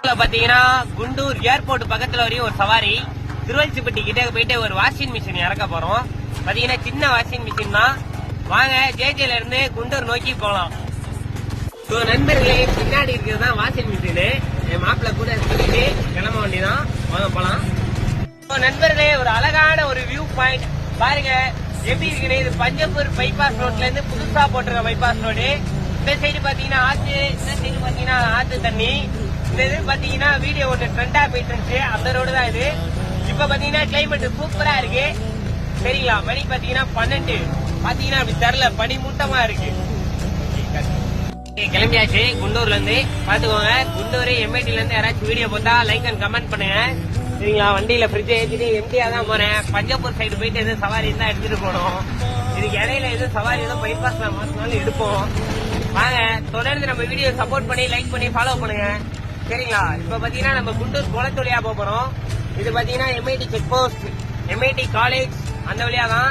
பாத்தீங்கன்னா குண்டூர் ஏர்போர்ட் பக்கத்துல வரையும் ஒரு சவாரி, திருவல்சிப்பட்டி கிட்ட போயிட்டு ஒரு வாஷிங் மிஷின் இறக்க போறோம். பாத்தீங்கன்னா சின்ன வாஷிங் மிஷின் தான். வாங்க ஜேஜேல இருந்து குண்டூர் நோக்கி போலாம். நண்பர்களே, பின்னாடி இருக்கிறது தான் வாஷிங் மிஷின். என் மாப்பிள்ள கூட சொல்லிட்டு கிளம்ப வேண்டியதான். வாங்க போலாம். நண்பர்களே, ஒரு அழகான ஒரு வியூ பாயிண்ட் பாருங்க எப்படி இருக்குது. இது பஞ்சப்பூர் பைபாஸ் ரோட்ல இருந்து புதுசா போட்டிருக்க பைபாஸ் ரோடு. இந்த சைடு பாத்தீங்கன்னா ஆத்து, இந்த சைடு பாத்தீங்கன்னா ஆத்து தண்ணி. இந்த இது பாத்தீங்கன்னா வீடியோ ஒன்று ட்ரெண்டா போயிட்டு இருந்துச்சு, அந்த ரோடு தான் இது. இப்ப பாத்தீங்கன்னா கிளைமேட் சூப்பரா இருக்கு. சரிங்களா, மணி பாத்தீங்கன்னா 12. பாத்தீங்கன்னா அப்படி தெரியல, பனி மூட்டமா இருக்கு. கிளம்பியாச்சு குண்டூர்ல இருந்து. பாத்துக்கோங்க, குண்டூர் எம்ஐடில இருந்து யாராச்சும் வீடியோ பார்த்தா லைக் அண்ட் கமெண்ட் பண்ணுங்க. சரிங்களா, வண்டியில ஃப்ரிட்ஜ் ஏற்றிட்டு எம்டியா தான் போறேன். பஞ்சப்பூர் சைடு போயிட்டு எதுவும் சவாரி இருந்தா எடுத்துட்டு போனோம். இதுக்கு இடையில எதுவும் சவாரி எதுவும் பைபாஸ்ல மாத்தினாலும் எடுப்போம். வாங்க, தொடர்ந்து நம்ம வீடியோ சப்போர்ட் பண்ணி லைக் பண்ணி ஃபாலோ பண்ணுங்க. சரிங்களா, இப்ப பாத்தீங்கன்னா நம்ம குண்டூர் குளத்தொழியா போறோம். இது பாத்தீங்கன்னா MIT check post, MIT college அந்த வழியா தான்.